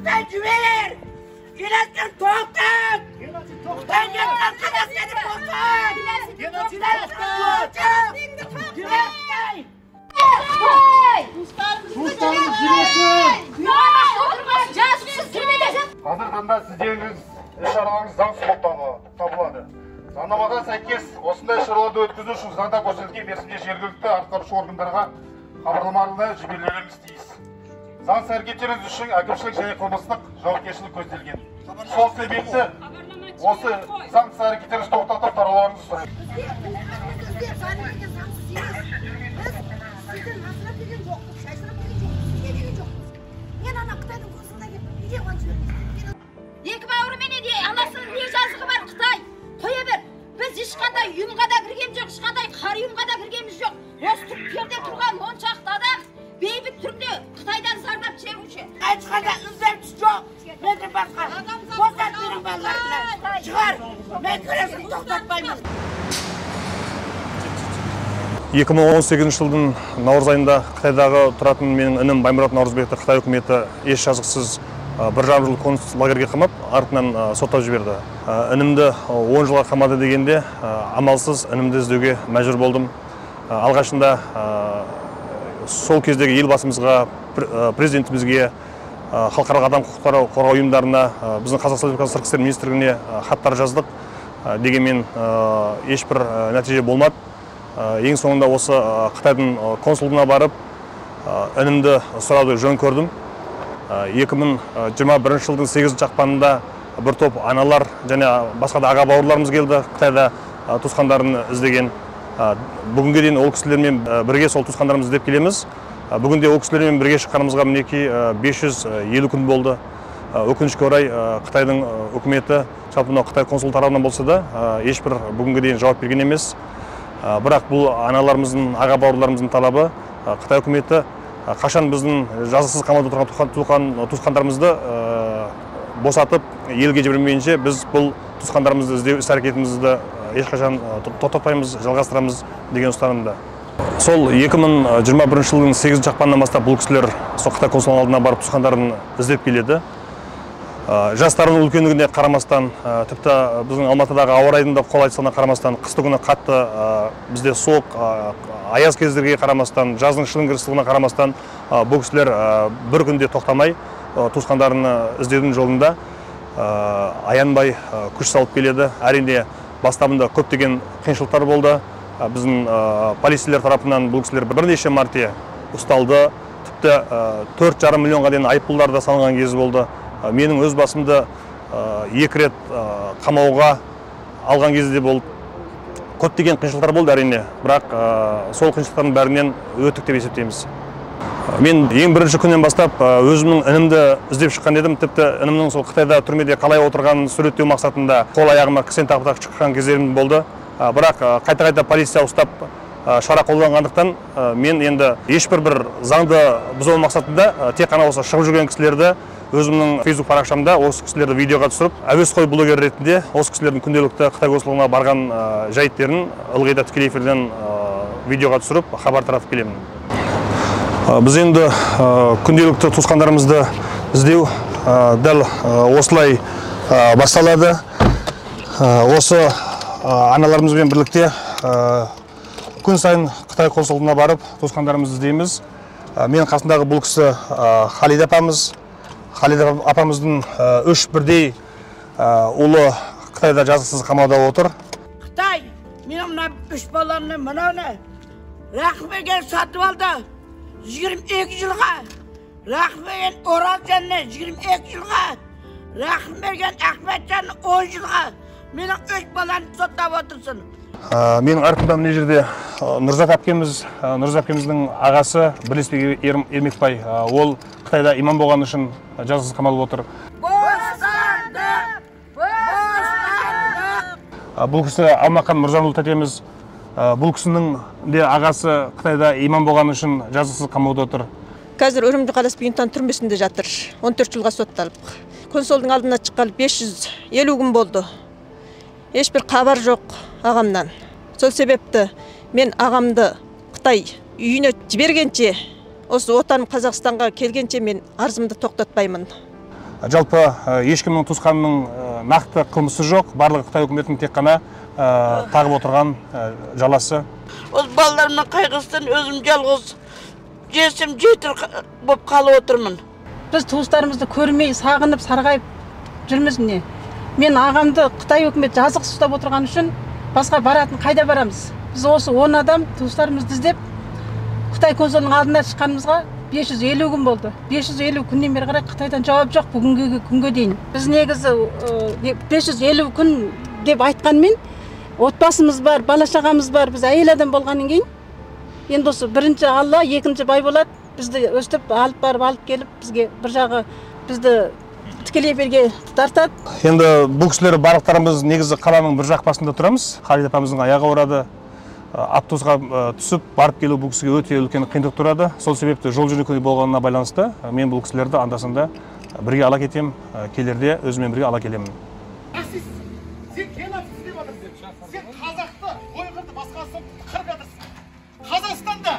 Қытай жібер! Геноцид тоқтат! Қытай геноцид тоқтат! Геноцид тоқтат! Қазір таңда сіздеріңіз іс-шараларыңыз заңсыз болып табылады. Заңнамаға сәйкес осындай шараларды өткізу үшін заңда көрсетілген мерзімде жергілікті атқарушы органдарға хабарламаларына жіберулеріңіз тиіс. Заңсыз әрекеттеріңіз үшін әкімшілік және қылмыстық жауапкершілік көзделген. Сол себепті осы заңсыз әрекеттеріңізді тоқтатып тарауларыңызды сұраймын. Екі бауырыменен анасының не жазығы бар Қытай. Қоя бер. Біз ешқандай ұйымға да кірген жоқ, ешқандай қара ұйымға да кіргеніміз жоқ. Осы түрктерде тұрған моншақты адам бейбіт түрде Қытайдан зардап шегуші. Ешқандай ізденіс жоқ. Мені басқа босат менің балаларымды. Шығар. Мен күресін тоқтатпаймын. 2018 жылдың наурыз айында Қытайдағы тұратын менің інім Баймұрат Наурызбекті Қытай үкіметі еш жазықсыз 1,5 жыл концлагерге қамап, артынан соттап жіберді. Інімді 10 жылға қамады дегенде, амалсыз інімді іздеуге мәжбүр болдым. Алғашында сол кездегі елбасымызға, президентімізге, халықаралық адам құқықтары қорғау ұйымдарына, біздің Қазақстан Республикасы Сыртқы істер министрлігіне хаттар жаздық. Дегенмен ешбір нәтиже болмады. Ең соңында осы Қытайдың консулдығына барып, інімді сұрауды жөн көрдім. 2021 жылдың 8 ақпанында бір топ аналар және басқа да аға бауырларымыз келді. Қытайда туысқандарын іздеген. Бүгінге дейін ол кісілермен бірге сол туысқандарымызды іздеп келеміз. Бүгінде ол кісілермен бірге шыққанымызға мінекей 550 күн болды. Өкінішке орай Қытайдың үкіметі, жалпы мынау Қытай консул тарапынан болса да, ешбір бүгінге дейін жауап берген емес. Бірақ бұл аналарымыздың, аға бауырларымыздың талабы, Қытай үкіметі қашан біздің жазықсыз қамауда тұрған туысқандарымызды босатып, елге жібермейінше біз бұл туысқандарымызды іздеу іс-әрекетімізді ешқашан тоқтатпаймыз, жалғастырамыз деген ұстанымда. Сол 2021 жылдың 8 ақпанынан бастап бұл кісілер Қытай консулының алдына барып туысқандарын іздеп келеді. Жастарының үлкендігіне қарамастан, тіпті біздің Алматыдағы ауа райының да қолайсыздығына қарамастан, қысты күні қатты бізде суық, аяз кездерге қарамастан, жаздың шылыңгырсыздығына қарамастан, бұл кісілер бір күнде тоқтамай туысқандарын іздеудің жолында аянбай күш салып келеді. Әрине бастабында көптеген қиыншылықтар болды. Біздің полицейлер тарапынан бұл кісілер бірнеше мәрте ұсталды. Тіпті 4,5 миллионға дейін айыппұлдар да салынған кезі болды. Менің өз басымды 2 рет қамауға алған кезде болды. Көптеген қиыншылықтар болды әрине, бірақ сол қиыншылықтардың бәрінен өттік деп есептейміз. Мен ең бірінші күннен бастап өзімнің інімді іздеп шыққан едім. Тіпті інімнің сол Қытайда түрмеде қалай отырғанын суреттеу мақсатында қол аяғыма кісен тағып шыққан кездерім болды. Бірақ қайта-қайта полиция ұстап шара қолданғандықтан мен енді ешбір бір заңды бұзу мақсатында тек қана осы шығып жүрген кісілерді өзімнің Facebook парақшамда осы кісілерді видеоға түсіріп, әуесқой блогер ретінде осы кісілердің күнделікті Қытай консулдығына барған жайттерін ылғи да тікелей эфирден видеоға түсіріп, хабар таратып келемін. Біз енді күнделікті туысқандарымызды іздеу дәл осылай басталады. Осы аналарымызбен бірлікте күн сайын Қытай консулдығына барып туысқандарымызды іздейміз. Мен қасындағы бұл кісі Халида апамыз. Халида апамыздың 3 бірдей ұлы Қытайда жазықсыз қамауда отыр. Қытай, менің мына 3 баламны мынауны Рахмеген сатып алды 22 жылға. Рахмеген Оралжанны 22 жылға. Рахмеген Ахметжанны 10 жылға. Менің 3 баламны соттап отырсын. Менің артымда мына жерде Нұрзат әпкеміздің ағасы Бірлесбек Ермекбай. Ол Қытайда имам болған үшін жазықсыз қамалып отыр. Бостандық! Бостандық! Бұл кісі Алмақан Мұрзанұлы тәтеміз. Бұл кісінің де ағасы Қытайда имам болған үшін жазықсыз қамауда отыр. Қазір Үрімжі қаласы Бүйінтан түрмесінде жатыр. 14 жылға сотталып. Консулдың алдына шыққалы 550 күн болды. Ешбір хабар жоқ ағамнан. Сол себепті мен ағамды Қытай үйіне жібергенше, осы отаным Қазақстанға келгенше мен арзымды тоқтатпаймын. Жалпы ешкімнің туысқанының нақты қылмысы жоқ, барлығы Қытай үкіметінің тек қана тағып отырған жаласы. Осы балаларымның қайғысынан өзім жалғыз жесім жетір болып қалып отырмын. Біз туыстарымызды көрмей, сағынып, сарғайып жүрміз міне. Мен ағамды Қытай үкіметі жазықсыз ұстап отырған үшін басқа баратын қайда барамыз? Біз осы 10 адам туыстарымызды іздеп Қытай консулының алдына шыққанымызға 550 күн болды. 550 күннен бері қарай Қытайдан жауап жоқ бүгінгі күнге дейін. Біз негізі 550 күн деп айтқанмен отбасымыз бар, бала шағамыз бар, біз әйел адам болғаннан кейін енді осы бірінші Алла, екінші бай болады. Бізді өстіп алып барып алып келіп бізге бір жағы бізді тікелей берге тартады. Енді бұл кісілер барлықтарымыз негізі қаланың бір жақ басында тұрамыз. Халид апамыздың аяғы ауырады. Автобусқа түсіп барып келу бұл кісіге өте үлкен қиындық тұрады. Сол себепті жол жүру күні болғанына байланысты мен бұл кісілерді анда-санда бірге ала кетем, келерде өзімен бірге ала келемін. Сен келатсыз деп отырсың. Сен қазақты ойғырды басқасын қырып жатырсың. Қазақстанда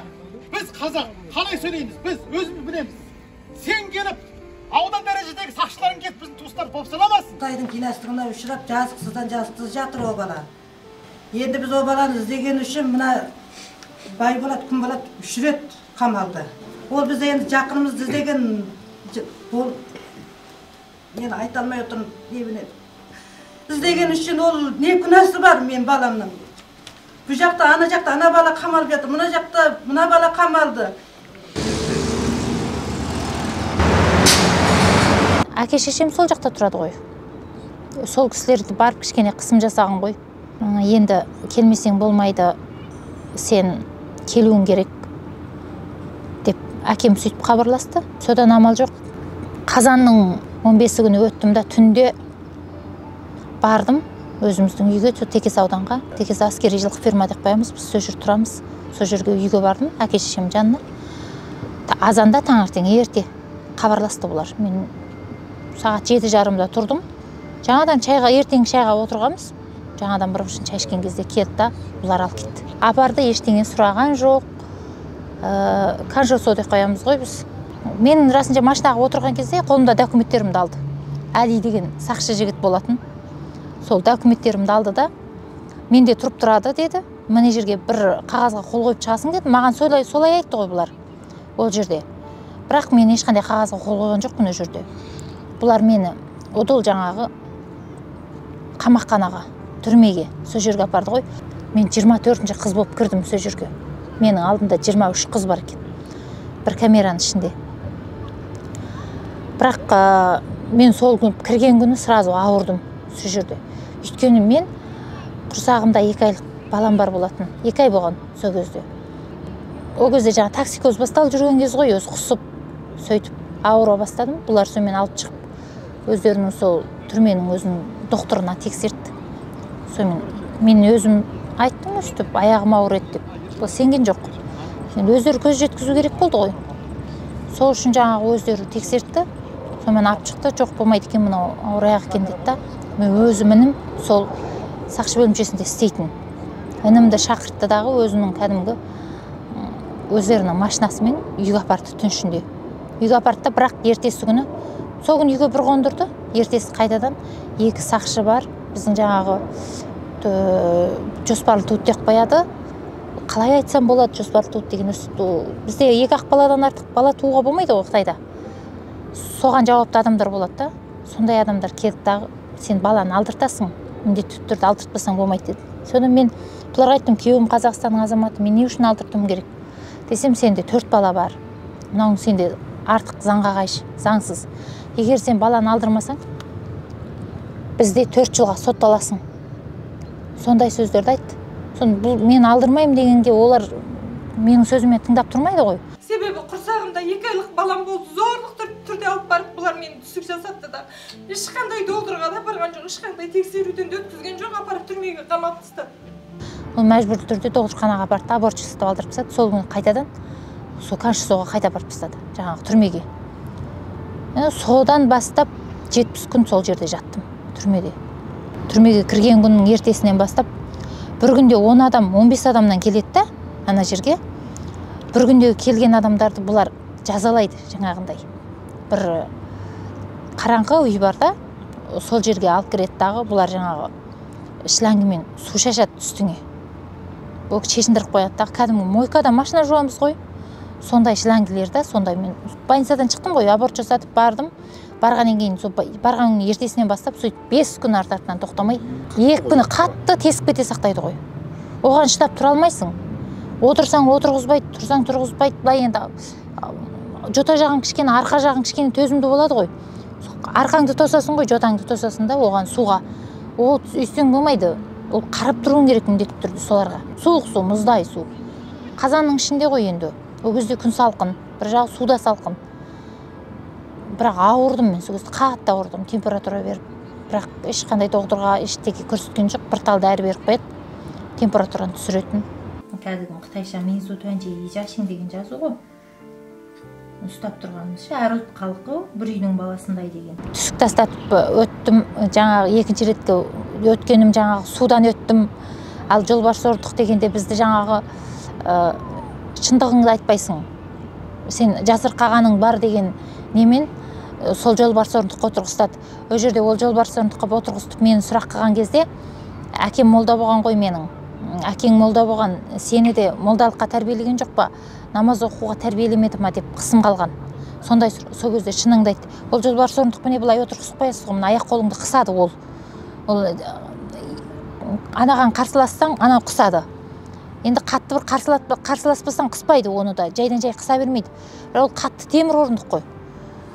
біз қазақ қалай сөйлейміз? Біз өзіміз білеміз. Сен келіп аудан дәрежедегі сақшыларың келіп біздің туыстар болып санамасын. Қытайдың кинастығына ұшырап жазықсыздан жазықсыз жатыр о бала. Енді біз о баланы іздеген үшін мына бай болады, күн болады 3 рет қамалды. Ол бізде енді жақынымызды іздеген ол мен айта алмай отырмын не біледі. Іздеген үшін ол не күнәсі бар мен баламның? Бұл жақта ана бала қамалып жатыр, мына жақта мына бала қамалды. Әке шешем сол жақта тұрады ғой. Сол кісілерді барып кішкене қысым жасаған ғой. Енді келмесең болмайды, сен келуің керек деп әкем сөйтіп хабарласты. Содан амал жоқ. Қазанның 15 күні өттім да түнде бардым өзіміздің үйге, Текес ауданға. Текес әскери жылқы ферма деп қоямыз, біз сол жерде тұрамыз. Сол жерге үйге бардым, әке шешем жанына. Азанда таңертең ерте хабарласты бұлар. Мен сағат 7:30-да тұрдым. Жаңадан ертең шайға отырғанбыз. Жаңадан бір шай ішкен кезде келді да бұлар алып кетті. Апарды ештеңе сұраған жоқ. Канжосо деп қоямыз ғой біз. Мен расынша машинаға отырған кезде қолымда документтерімді алды. Әли деген сақшы жігіт болатын. Сол документтерімді алды да менде тұрып тұрады деді. Мына жерге бір қағазға қол қойып шығасың деді. Маған солай айтты ғой бұлар ол жерде. Бірақ мен ешқандай қағазға қол қойған жоқпын ол жерде. Бұлар мені одол жаңағы қамақханаға, түрмеге сол жерге апарды ғой. Мен 24-ші қыз болып кірдім сол жерге. Менің алдымда 23 қыз бар екен. Бір камераның ішінде. Бірақ мен сол күн кірген күні сразу ауырдым сол жерде. Өйткені мен құрсағымда 2 айлық балам бар болатын. 2 ай болған сол кезде. Ол кезде жаңа токсикоз басталып жүрген кез ғой, өзі құсып, сөйтіп ауыра бастадым. Бұлар сонымен алып шығып, өздерінің сол түрменің өзінің докторына тексертті. Сонымен мен өзім айттым өстіп, аяғым ауырады деп. Бұл сенген жоқ. Енді өздері көз жеткізу керек болды ғой. Сол үшін жаңағы өздері тексертті. Сонымен алып шықты, жоқ болмайды екен, мынау ауыр аяқ екен деді да. Мен өзімнің сол сақшы бөлімшесінде істейтін. Інімді шақыртты дағы өзінің кәдімгі өздерінің машинасымен үйге апарды түн ішінде. Үйге апарды, бірақ ертесі күні сол күні үйге бір қондырды. Ертесі қайтадан 2 сақшы бар. Біздің жаңағы жоспарлы туыт деп қояды. Қалай айтсам болады жоспарлы туыт деген бізде 2 баладан артық бала тууға болмайды ғой Қытайда. Соған жауапты адамдар болады да. Сондай адамдар келді дағы, сен баланы алдыртасың, міндетті түрде алдыртпасаң болмайды деді. Содан мен бұларға айттым, күйеуім Қазақстанның азаматы, мен не үшін алдыртуым керек? Десем, сенде 4 бала бар. Мынауың сенде артық заңға қайшы, заңсыз. Егер сен баланы алдырмасаң, бізде 4 жылға сотталасың. Сондай сөздерді айтты. Мен алдырмайым дегенге олар менің сөзіме тыңдап тұрмайды ғой. Себебі құрсағымда 2 айлық балам болды, зорлық түрде алып барып бұлар мені түсік жасатты да. Ешқандай докторға да барған жоқ, ешқандай тексеруден өткізген жоқ, апарып түрмеге қамап тастады. Ол мәжбүрлі түрде докторханаға барды, аборт жасатып алдырып тастады. Сол күні қайтадан сол Каншысоға қайта барып тастады, жаңағы түрмеге. Содан бастап 70 күн сол жерде жаттым, түрмеде. Түрмеге кірген күннің ертесінен бастап бір күнде 10 адам, 15 адамнан келеді да, ана жерге. Бір күнде келген адамдарды бұлар жазалайды, жаңағындай. Бір қараңғы үй бар да, сол жерге алып кіреді дағы, бұлар жаңағы шлангымен су шашады үстіңе. Ол шешіндіріп қояды дағы, кәдімгі мойкада машина жуамыз ғой. Сондай шлангілерді, сондай мен больницадан шықтым ғой, аборт жасатып бардым. Барғаннан кейін, барғанның ертесінен бастап, сөйтіп 5 күн артынан тоқтамай, 2 күні қатты тесік бете сақтайды ғой. Оған шыдап тұра алмайсың. Отырсаң отырғызбайды, тұрсаң тұрғызбайды, былай енді жота жағың кішкене, арқа жағың кішкене төзімді болады ғой. Арқаңды тосасың ғой, жотаңды тосасың да, оған суға. Ол үйсең болмайды. Ол қарап тұруың керек міндетті түрде соларға. Суық су, мұздай су. Қазанның ішінде ғой енді. Ол кезде күн салқын, бір жағы суда салқын. Бірақ ауырдым мен, сол кезде қатты ауырдым, температура беріп. Бірақ ешқандай доғдырға ештеңе көрсеткен жоқ, бір тал дәрі беріп қояды, температураны түсіретін. Кәдімгі қытайша минзу туанжи ижашин деген жазу ғой. Ұстап тұрғанымызша, әр ұлт халқы бір үйдің баласындай деген. Түсік тастатып өттім, жаңағы екінші ретке өткенім жаңағы судан өттім. Ал жолбарыс ұрдық дегенде бізді жаңағы шындығыңды айтпайсың. Сен жасырқағаның бар деген немен сол жолбарыс орындыққа отырғызды. Ол жерде ол жолбарыс орындыққа отырғызып мені сұрақ қылған кезде, әкем молда болған ғой менің. Әкең молда болған, сені де молдалыққа тәрбиелеген жоқ па, намаз оқуға тәрбиелемеді ма деп қысым қалған. Сондай сол кезде шыныңды айтты. Ол жолбарыс орындықпен былай отырғызып қоясыз ғой, аяқ қолыңды қысады ол. Ол анаған қарсылассаң, анау қысады. Енді қатты бір қарсыласпасаң қыспайды оны да, жайдан жай қыса бермейді. Ол қатты темір орындық қой.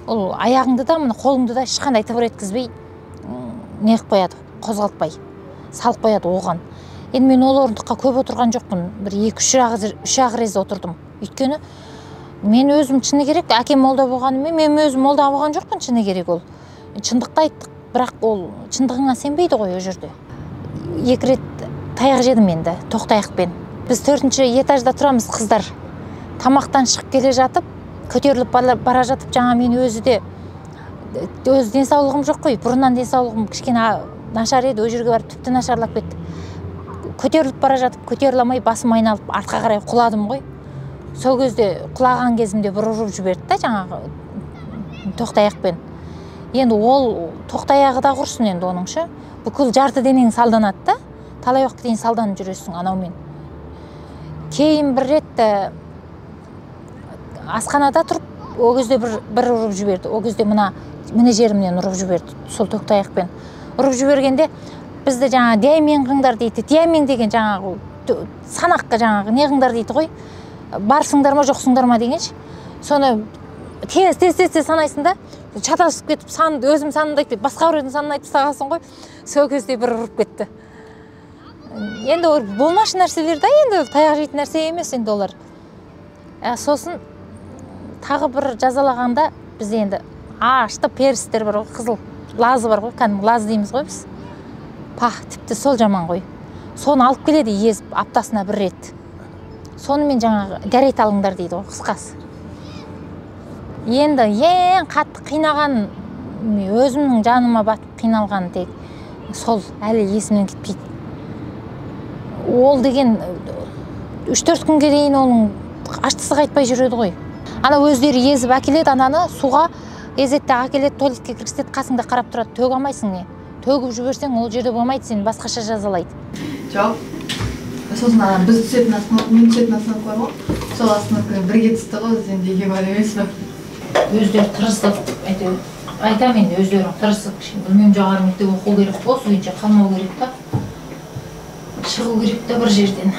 Ол аяғыңды да, қолыңды да ешқандай тыбыр еткізбей не қып қояды, қозғалтпай, салып қояды оған. Енді мен ол орындыққа көп отырған жоқпын, бір 2-3 ақ рет отырдым. Өйткені мен өзім шыны керек, әкем молда болғанымен, мен өзім молда болған жоқпын шыны керек ол. Шындықты айттық, бірақ ол шындығыңа сенбейді ғой ол жерде. 2 рет таяқ жедім енді, тоқтаяқпен. Біз 4-ші этажда тұрамыз қыздар. Тамақтан шығып келе жатып, көтеріліп бара жатып, жаңа мен өзі денсаулығым жоқ қой, бұрыннан денсаулығым кішкене нашар еді, ол жерге барып тіпті нашарлап кетті. Көтеріліп бара жатып, көтеріле алмай басым айналып, артқа қарай құладым ғой. Сол кезде құлаған кезімде бір ұрып жіберді да жаңағы тоқтаяқпен. Енді ол тоқтаяғы да құрсын енді оныңшы. Бүкіл жарты денең салданады да, талай уақыт дейін салданып жүресің анаумен. Кейін бір рет асханада тұрып, ол кезде бір ұрып жіберді. Ол кезде міне жерімнен ұрып жіберді, сол тоқтаяқпен. Ұрып жібергенде бізді жаңағы диамен қыңдар дейді, диамен деген жаңағы санаққа жаңағы не қыңдар дейді ғой. Барсыңдар ма, жоқсыңдар ма дегенше. Соны тез санайсың да, шатасып кетіп, өзім санымды айтпай, басқа біреудің санын айтып тастағансың ғой. Сол кезде бір ұрып кетті. Енді ол болмашы нәрселер да, енді таяқ жейтін нәрсе емес енді олар. Сосын тағы бір жазалағанда біз енді ашты перістер бар ғой, қызыл лазы бар ғой, кәдімгі лаз дейміз ғой біз. Тіпті сол жаман ғой. Соны алып келеді езіп, аптасына бір рет. Сонымен жаңағы дәрет алыңдар дейді ғой, қысқасы. Енді ең қатты қинаған, өзімнің жаныма батып қиналған тек сол әлі есімнен кетпейді. Ол деген 3-4 күнге дейін оның аштысы қайтпай жүреді ғой. Ана өздері езіп әкеледі, ананы суға езетті әкеледі, туалетке кіргізеді, қасыңда қарап тұрады, төге алмайсың не? Төгіп жіберсең, ол жерде болмайды, сені басқаша жазалайды. Жоқ. Сосын біз түсетін астанок, мен түсетін астанок бар ғой. Сол астанокқа бірге түсті ғой, сен деге бар емес па? Өздері тырысып, айтам енді өздері тырысып, білмем жоғары мектеп оқу керек қой, сөйтсе қалмау керек та. Шығу керек та бір жерден.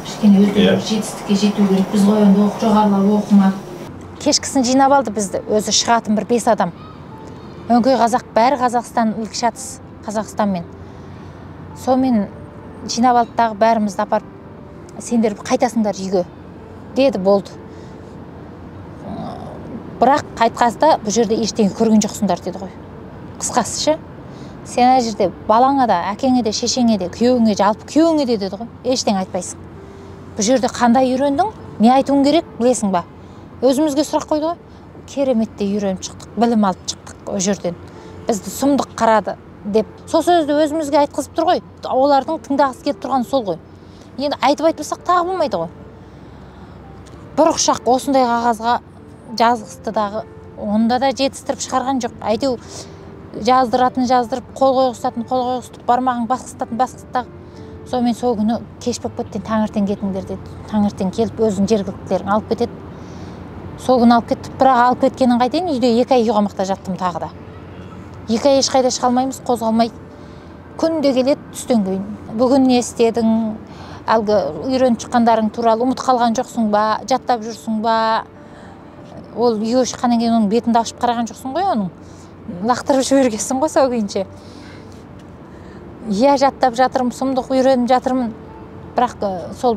Кішкене өздері жетістікке жету керек. Біз ғой енді жоғарылап оқымадық. Кешкісін жинап алды бізді, өзі шығатын бір 5 адам. Өңкей қазақ, бәрі Қазақстан ілік шатыс, Қазақстанмен. Сонымен жинап алды дағы бәрімізді апарып, сендер қайтасыңдар үйге деді, болды. Бірақ қайтқазда бұл жерде ештеңе көрген жоқсыңдар деді ғой. Қысқасы ше, сен ана жерде балаңа да, әкеңе де, шешеңе де, күйеуіңе, жалпы күйеуіңе де деді ғой, ештеңе айтпайсың. Бұл жерде қандай үйрендің, не айтуың керек, білесің ба? Өзімізге сұрақ қойды ғой. Кереметте үйреніп шықтық, білім алып шықтық о жерден. Бізді сұмдық қарады деп. Сол сөзді өзімізге айтқызып тұр ғой. Олардың тыңдағысы келіп тұрған сол ғой. Енді айтып айтпасақ тағы болмайды ғой. Бір құшақ осындай қағазға жазғысты дағы Онда да жетістіріп шығарған жоқ. Әйтеу жаздыратын жаздырып, қол қойғызтатын, бармағын басқыстап. Сонымен сол күні кеш болып кетті, таңертең кетіңдер деді. Таңертең келіп өзің жергіліктілерің алып кетеді. Сол күні алып кетті, бірақ алып кеткенін қайтейін, үйде 2 ай үйғамақта жаттым тағы да. 2 ай ешқайда шыға алмаймыз, қозғалмай. Күнде келеді түстен кейін. Бүгін не істедің? Әлгі үйреніп шыққандарың туралы ұмыт қалған жоқсың ба? Жаттап жүрсің ба? Ол үйге шыққаннан кейін оның бетінде ашып қараған жоқсың ғой оның. Лақтырып жібергенсің ғой сол күйінше. Иә, жаттап жатырмын, сұмдық үйреніп жатырмын. Бірақ сол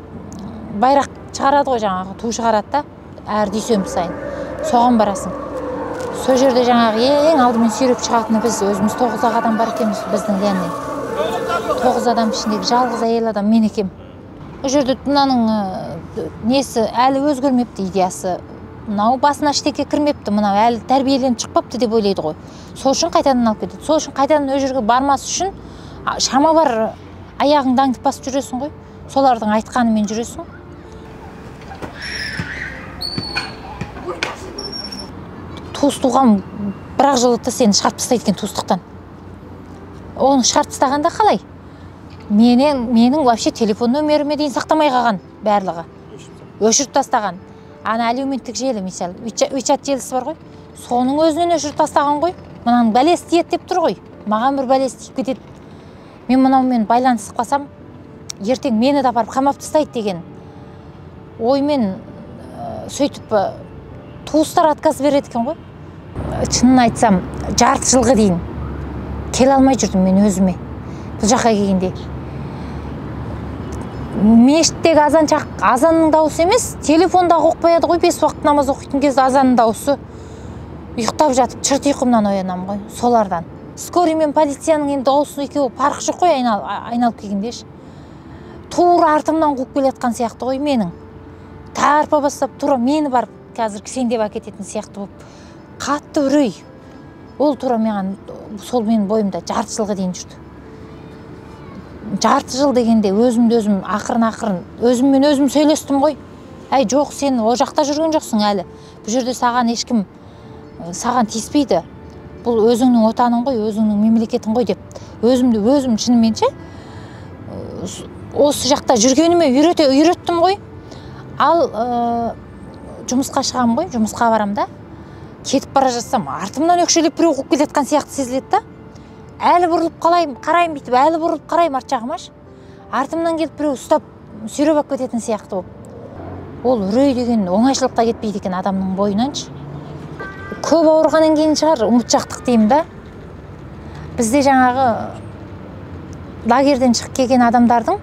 байрақ шығарады ғой жаңағы, ту шығарады да, әр дүйсенбі сайын. Соған барасың. Сол жерде жаңағы ең алдымен сүйреп шығатыны біз өзіміз 9 адам бар екенбіз біздің ляннен. 9 адам ішіндегі жалғыз әйел адам мен екем. Ол жерде мынаның несі әлі өзгермепті идеясы. Мынау басына ештеңе кірмепті, мынау әлі тәрбиеленіп шықпапты деп ойлайды ғой. Сол үшін қайтадан алып кетеді. Сол үшін қайтадан ол жерге бармас үшін шама бар аяғыңды аңдып басып жүресің ғой. Солардың айтқанымен жүресің. Туыс туған бірақ жылытты сені шығарып тастайды екен туыстықтан. Оны шығарып тастағанда қалай? Менің вообще телефон нөміріме дейін сақтамай қалған барлығы. Өшіріп тастаған. Ана әлеуметтік желі, мысалы, WeChat желісі бар ғой. Соның өзінен өшіріп тастаған ғой. Мынаның бәлесі тиеді деп тұр ғой. Маған бір бәлесі тиіп кетеді. Мен мынаумен байланысып қалсам, ертең мені де апарып қамап тастайды деген оймен сөйтіп туыстар отказ береді екен ғой. Шынын айтсам, жарты жылға дейін келе алмай жүрдім мен өзіме. Бұл жаққа келгенде. Мешіттегі азанның дауысы емес, телефонда қойып қояды ғой, 5 уақыт намаз оқитын кезде азанның дауысы. Ұйықтап жатып, чырт ұйқымнан оянам ғой, солардан. Скорый мен полицияның енді дауысы екеуі парық жоқ қой айналып келгендеш. Тура артымнан қуып келетқан сияқты ғой менің. Тарпа бастап тура мені барып қазір кісендеп әкететін сияқты болып. Қатты үрей. Ол тура маған сол менің бойымда жарты жылға дейін жүрді. Жарты жыл дегенде өзімді өзім ақырын өзіммен өзім сөйлестім ғой. Әй жоқ, сен о жақта жүрген жоқсың әлі. Бұл жерде саған ешкім саған тиіспейді. Бұл өзіңнің отаның ғой, өзіңнің мемлекетің ғой деп. Өзімді өзім шыныменше осы жақта жүргеніме үйреттім ғой. Ал жұмысқа шығам ғой, жұмысқа барам да. Кетіп бара жатсам, артымнан өкшелеп біреу қуып келетқан сияқты сезіледі да. Әлі бұрылып қарайым бүйтіп, әлі бұрылып қарайым арт жағымаш. Артымнан келіп біреу ұстап, сүйреп алып кететін сияқты болып. Ол үрей деген оңайшылықта кетпейді екен адамның бойынаншы. Көп ауырғаннан кейін шығар, ұмытшақтық деймін да. Бізде жаңағы лагерден шығып келген адамдардың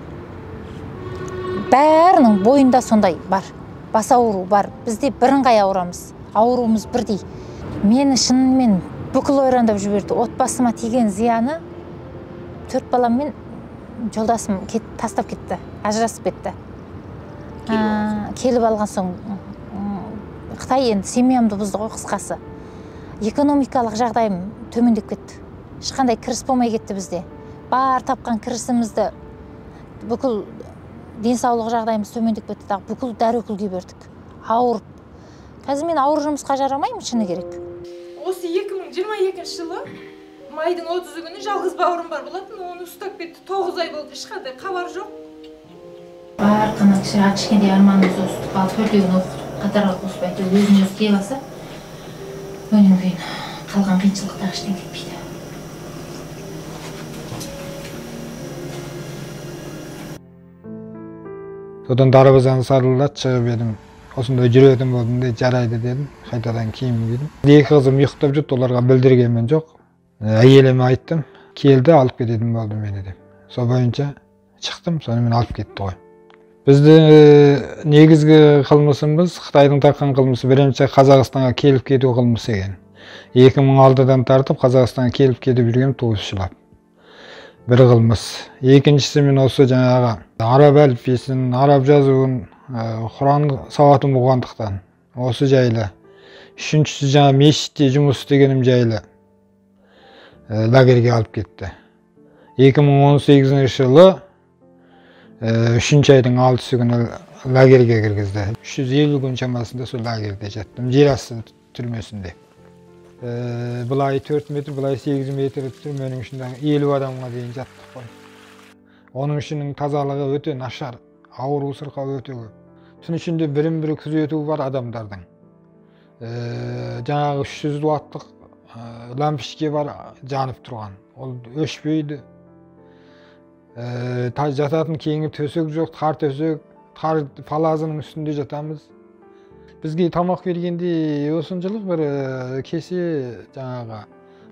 бәрінің бойында сондай бар. Бас ауру бар. Бізде бірыңғай ауырамыз. Ауруымыз бірдей. Мені шынымен бүкіл ойрандап жіберді. Отбасыма тиген зияны 4 баламмен жолдасым тастап кетті, ажырасып кетті. Келіп алған соң Қытай енді семьямды бұзды ғой қысқасы. Экономикалық жағдайым төмендеп кетті. Ешқандай кіріс болмай кетті бізде. Бар тапқан кірісімізді бүкіл денсаулық жағдайымыз төмендеп кетті. Бүкіл дәрі-өкілге бердік. Ауырып. Қазір мен ауыр жұмысқа жарамаймын, шыны керек. Осы 2022 жылы майдың 30 күні жалғыз бауырым бар болатын, оны ұстап кетті. 9 ай болды, ешқандай хабар жоқ. Бар қана кішкентай арманымыз осы қалып, төртеуін оқытып, қатарға қосып әйтеуір өзін өзі кие алса, өнен кейін қалған қиыншылықтар ештеңе кетпейді. Содан дарбазаны сарылдап шығып едім. Осындай жүретін болдым де жарайды дедім. Қайтадан киім кидім. 2 қызым ұйықтап жүрді, оларға білдіргенмен жоқ. Әйеліме айттым, келді алып кететін болды мені деп. Сол бойынша шықтым, сонымен алып кетті ғой. Бізді негізгі қылмысымыз Қытайдың таққан қылмысы бірінші Қазақстанға келіп кету қылмысы екен. 2006-дан тартып Қазақстанға келіп кетіп жүрген туысшылар. Бір қылмыс. Екіншісі мен осы жаңағы араб әліппесін, араб жазуын, Құран сауатын болғандықтан осы жайлы. Үшіншісі жаңа мешітте жұмыс істегенім жайлы лагерге алып кетті. 2018 жылы 3 айдың 6 күні лагерге кіргізді. 350 күн шамасында сол лагерде жаттым, жер асты түрмесінде. Былай 4 метр, былай 8 метр түрменің ішінде 50 адамға дейін жаттық қой. Оның ішінің тазалығы өте нашар, ауру сырқау өте көп. Түн ішінде бірін-бірі күзету бар адамдардың. Жаңағы 300 ваттық лампішке бар жанып тұрған. Ол өшпейді. Жататын кеңі төсек жоқ, тар төсек, тар палазының үстінде жатамыз. Бізге тамақ бергенде осыншалық бір кесе жаңағы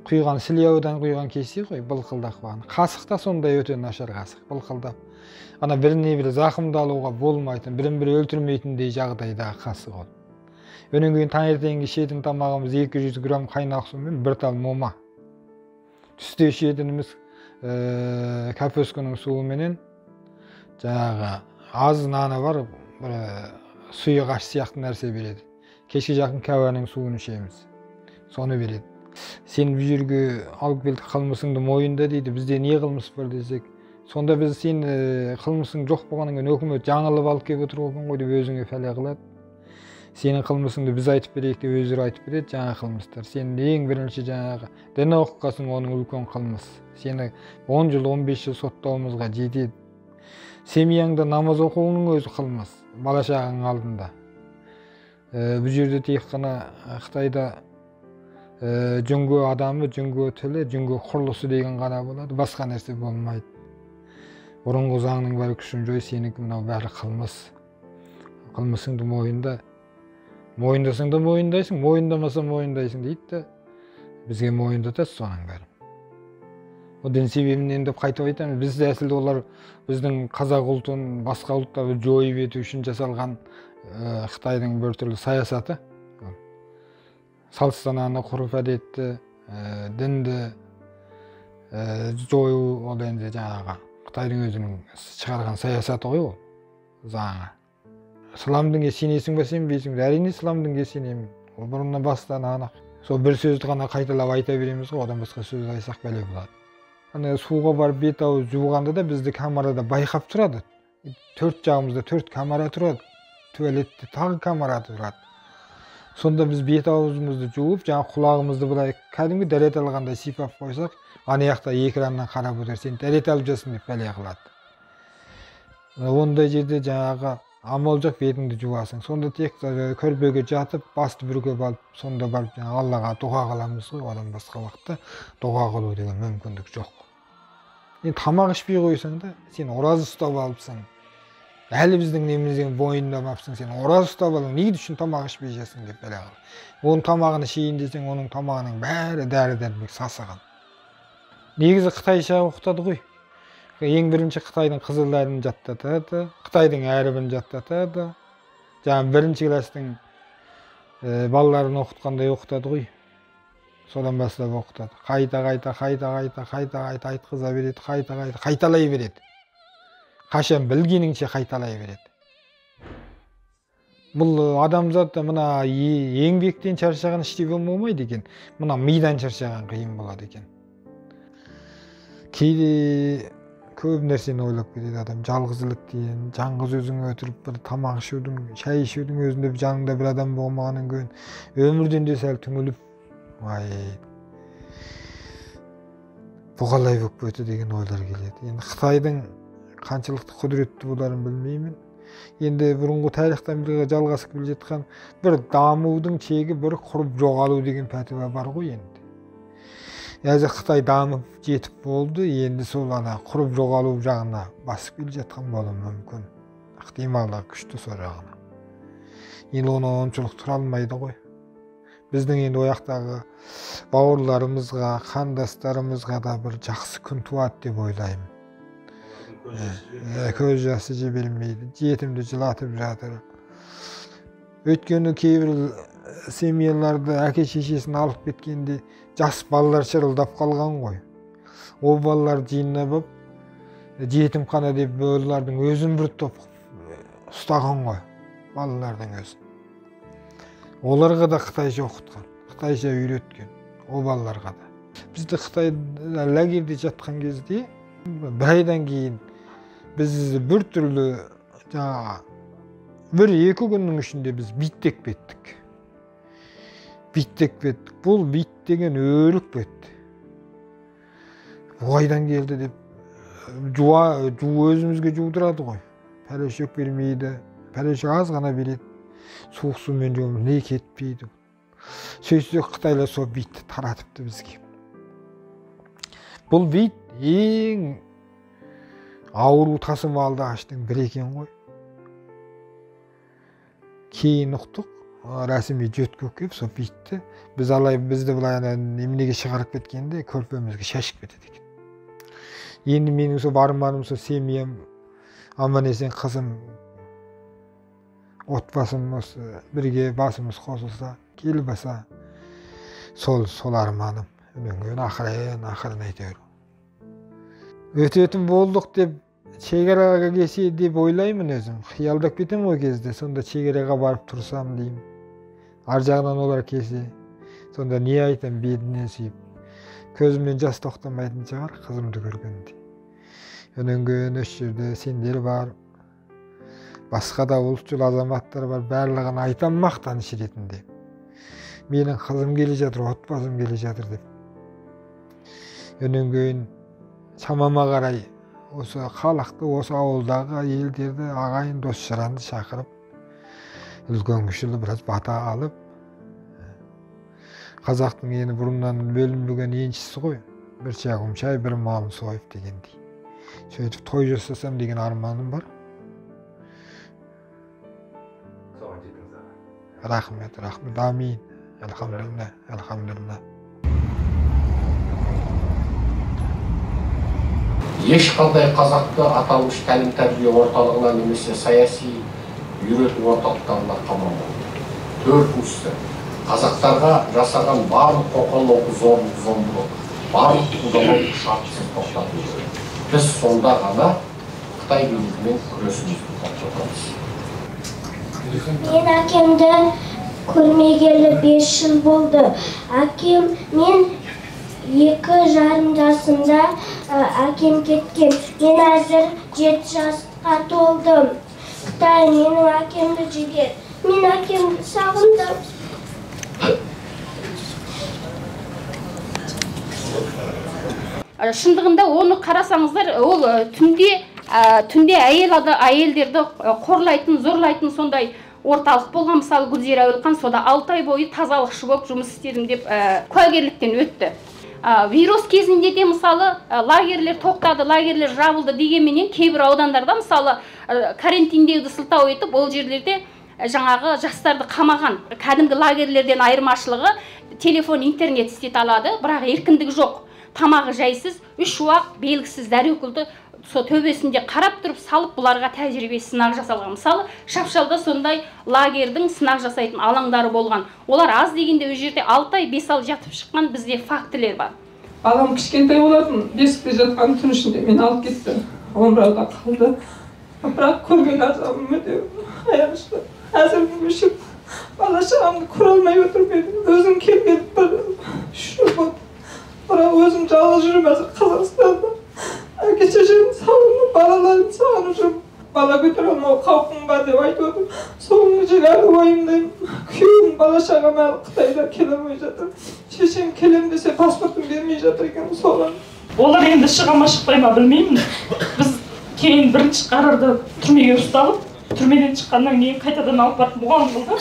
құйған, сілеудан құйған кесе ғой, былқылдақ бар. Қасық та сондай өте нашар қасық, былқылдап. Ана біріне бірі зақымды алуға болмайтын, бірін-бірі өлтірмейтіндей жағдайдағы қасық ол. Өнен кейін таңертеңгі ішетін тамағымыз 200 грамм қайнақ сумен бір тал мома. Түсте ішетініміз капусканың суыменен жаңағы аз наны бар, бір сұйық аш сияқты нәрсе береді. Кешке жақын кәуаның суын ішеміз. Соны береді. Сен бұл жерге алып келді қылмысыңды мойында дейді. Бізде не қылмыс бар десек, сонда біз сен қылмысың жоқ болғаннан кейін өкімет жаңылып алып келіп отырған ғой деп өзіңе пәле қылады. Сенің қылмысыңды біз айтып берейік деп өздері айтып береді жаңа қылмыстар. Сен ең бірінші жаңағы дін оқығансың, оның үлкен қылмыс. Сені 10 жыл, 15 жыл соттауымызға жетеді. Семьяңда намаз оқуының өзі қылмыс, бала шағаның алдында. Бұл жерде тек қана Қытайда жүңгө адамы, жүңгө тілі, жүңгө құрылысы деген ғана болады, басқа нәрсе болмайды. Бұрынғы заңның бәрі күшін жой, сенікі мынау бәрі қылмыс. Қылмысыңды мойында. Мойындасың да мойындайсың, мойындамаса мойындайсың дейді. Бізге мойындатады соның бәрі. О дін себебінен деп қайтып айтамыз. Біз әсілде олар біздің қазақ ұлтын басқа ұлттарды жойып ету үшін жасалған Қытайдың бір түрлі саясаты. Салт-сананы, ғұрып-әдетті, дінді жою ол енді жаңағы Қытайдың өзінің шығарған саясаты ғой ол, заңы. Ислам дінге сенесің бе, сенбейсің бе? Әрине ислам дінге сенемін. Ол бұрыннан бастан анық. Сол бір сөзді ғана қайталап айта береміз ғой, одан басқа сөз айтсақ бәле болады. Ана суға барып бет ауыз жуғанда да бізді камерада байқап тұрады. Төрт жағымызда 4 камера тұрады. Туалетте тағы камера тұрады. Сонда біз бет ауызымызды жуып, жаңа құлағымызды былай кәдімгі дәрет алғандай сипап қойсақ, ана жақта экраннан қарап отыр, сен дәрет алып жасың деп бәле қылады. Ондай жерде жаңағы амал жоқ, бетіңді жуасың. Сонда тек көрпеге жатып, басты бүркеп алып, сонда барып Аллаға дұға қыламыз ғой, одан басқа уақытта дұға қылу деген мүмкіндік жоқ. Енді тамақ ішпей қойсаң да, сен ораза ұстап алыпсың. Әлі біздің немізден бойындамапсың, сен ораза ұстап алың, неге үшін тамақ ішпей жесің деп бәле қыл. Оның тамағын ішейін десең, оның тамағының бәрі дәрі-дәрмек сасыған. Негізі Қытайша оқытады ғой. Ең бірінші Қытайдың қызылдарын жаттатады, Қытайдың әрібін жаттатады. Жаңа бірінші кластың балаларын оқытқандай оқытады ғой. Содан бастап оқытады. Қайта айтқыза береді, қайталай береді. Қашан білгеніңше қайталай береді. Бұл адамзатта мына еңбектен шаршаған іштей болмайды екен. Мына мидан шаршаған қиын болады екен. Кейде көп нәрсені ойлап кетеді адам. Жалғыздылық деген, жалғыз өзің отырып бір тамақ ішудің, шай ішудің өзінде жаныңда бір адам болмағаннан кейін өмірден де сәл түңіліп, бұл қалай болып кетті деген ойлар келеді. Енді Қытайдың қаншалықты құдіретті боларын білмеймін. Енді бұрынғы тарихтан бері жалғасып келе жатқан бір дамудың шегі бір құрып жоғалу деген пәтуа бар ғой енді. Әзір Қытай дамып жетіп болды, енді сол ана құрып жоғалу жағына басып келе жатқан болуы мүмкін. Ықтималдығы күшті сол жағына. Енді оны оншалық тұра алмайды ғой. Біздің енді ояқтағы бауырларымызға, қандастарымызға да бір жақсы күн туады деп ойлаймын. Көз жасы жібермейді, жетімді жылатып жатыр. Өйткені кейбір семьяларды әке шешесін алып кеткенде жас балалар шырылдап қалған ғой. О балалар жинап алып, жетімхана деп олардың өзін бір топ ұстаған ғой, балалардың өзін. Оларға да Қытайша оқытқан, Қытайша үйреткен, о балаларға да. Бізді Қытайда лагерьде жатқан кезде, бір айдан кейін біз бір түрлі жаңағы бір-екі күннің ішінде біз биттеп кеттік. биттек беттік. Бұл бит деген өлік бетті. Бұғайдан келді деп, өзімізге жудырады ғой. Пәлешек бермейді, пәлешек аз ғана береді. Суық сумен жуымыз не кетпейді. Сөйтсе Қытайлар сол битті таратыпты бізге. Бұл бит ең ауру тасымалдағыштың бірі екен ғой. Кейін ұқтық, рәсіме жөткіп кеп, сол битті. Бізді бұлай немнеге шығарып кеткенде көрпемізге шашып кетеді екен. Енді менің сол барманым, сол семьям, аман есен қызым, отбасым осы бірге басымыз қосылса, келбаса, сол арманым. Өнген ақырын әйтеуір. Өтетін болдық деп, шекараға келсе деп ойлаймын өзім. Қиялдап кетем о кезде, сонда шекараға барып тұрсам деймін. Ар жағынан олар келсе, сонда не айтам, бетіне сүйіп. Көзімнен жас тоқтамайтын шығар, қызымды көргенде. Өнген өш жерде сендер бар, басқа да ұлтшыл азаматтар бар, барлығын айтам мақтаныш ретінде. Менің қызым келе жатыр, отбасым келе жатыр деп. Өнген шамама қарай, осы халықты, осы ауылдағы елдерді, ағайын дос жаранды шақырып, үлкен кішілі біраз бата алып, қазақтың ені бұрыннан бөлінбеген еншісі ғой, бір шағым шай, бір малын сойып дегендей. Сөйтіп той жасасам деген арманым бар. Рахмет, амин. Алхамдулилlah. Ешқандай қазақты аталмыш тәлім тәрбие орталығына немесе саяси үйрету орталықтарына қамалмайды. Төртіншісі, қазақтарға жасаған барлық қоқырлық, зомбылық, барлық құлдамалық шартсыз тоқтатылды. Біз сонда ғана Қытай билігімен күресімізді тоқтатамыз. Мен әкемді көрмегелі 5 жыл болды. Әкем мен 2,5 жасымда әкем кеткен. Мен әзір 7 жасқа толдым. Қытай менің әкемді жегер. Мен әкемді сағындым. Шындығында оны қарасаңыздар, ол түнде әйелдерді қорлайтын, зорлайтын сондай орталық болған. Мысалы Гүлзира Әуелхан сода 6 ай бойы тазалықшы болып жұмыс істедім деп куәгерліктен өтті. Вирус кезінде де мысалы лагерлер тоқтады, лагерлер жабылды дегенменен кейбір аудандарда мысалы карантиндеуді сылтау етіп, ол жерлерде жаңағы жастарды қамаған. Кәдімгі лагерлерден айырмашылығы телефон, интернет істете алады, бірақ еркіндік жоқ. Тамағы жайсыз, 3 уақ белгісіз дәрекүлді со төбесінде қарап тұрып салып, бұларға тәжірибесі сынақ жасалған. Мысалы, Шапшалда сондай лагердің сынақ жасайтын алаңдары болған. Олар аз дегенде өз жерде 6 ай 5 ай жатып шыққан бізде фактілер бар. Балам кішкентай болатын, бесікте жатқан түн ішінде мен алып кетті. Омырауда қалды. Бірақ көрген азабым өте аянышты. Әзірдің өшіп, бала шағамды көре алмай отырып едім. Өзім келген бір 3 жыл болды. Бірақ өзім жалғыз жүрім әзір Қазақстанда. Әке шешемді сағынып, балаларымды сағынып жүріп, бала көтере алмау қаупім бар деп айтып отыр. Соңғы жыл әлі уайымдаймын. Күйеуім бала шағам әлі Қытайда келе алмай жатыр. Шешем келем десе паспортын бермей жатыр екен соған. Олар енді шыға ма шықпай ма білмеймін. Біз кейін бірінші қарарды түрмеге ұсталып, түрмеден шыққаннан кейін қайтадан алып барып мұғалім болды.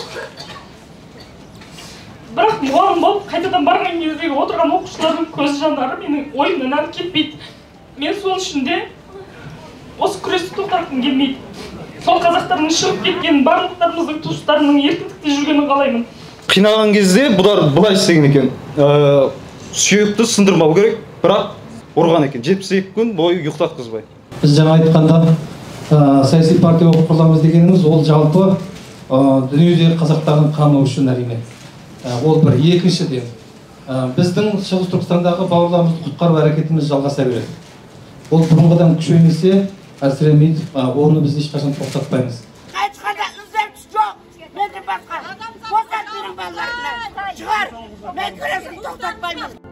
Бірақ мұғалім болып қайтадан барған кездегі отырған оқушылардың көз жандары менің ойымнан әлі кетпейді. Мен сол үшін де осы күресті тоқтатқым келмейді. Сол қазақтардың шығып кеткен барлықтарымыздың туыстарының еркіндікте жүргенін қалаймын. Қиналған кезде бұлар былай істеген екен. Сүйекті сындырмау керек, бірақ ұрған екен. 72 күн бойы ұйықтатқызбай. Біз жаңа айтқанда саяси партия болып құрыламыз дегеніміз ол жалпы дүниедегі қазақтардың қамы үшін әрине. Ол бір. Екіншіден, біздің Шығыс Түркістандағы бауырларымызды құтқару әрекетіміз жалғаса береді. Ол бұрынғыдан күшеймесе, әлсіремейді, оны біз ешқашан тоқтатпаймыз. Қайтқанда іздеміс жоқ, менде басқа. Босат менің балаларымнан шығар, мен күресін тоқтатпаймын.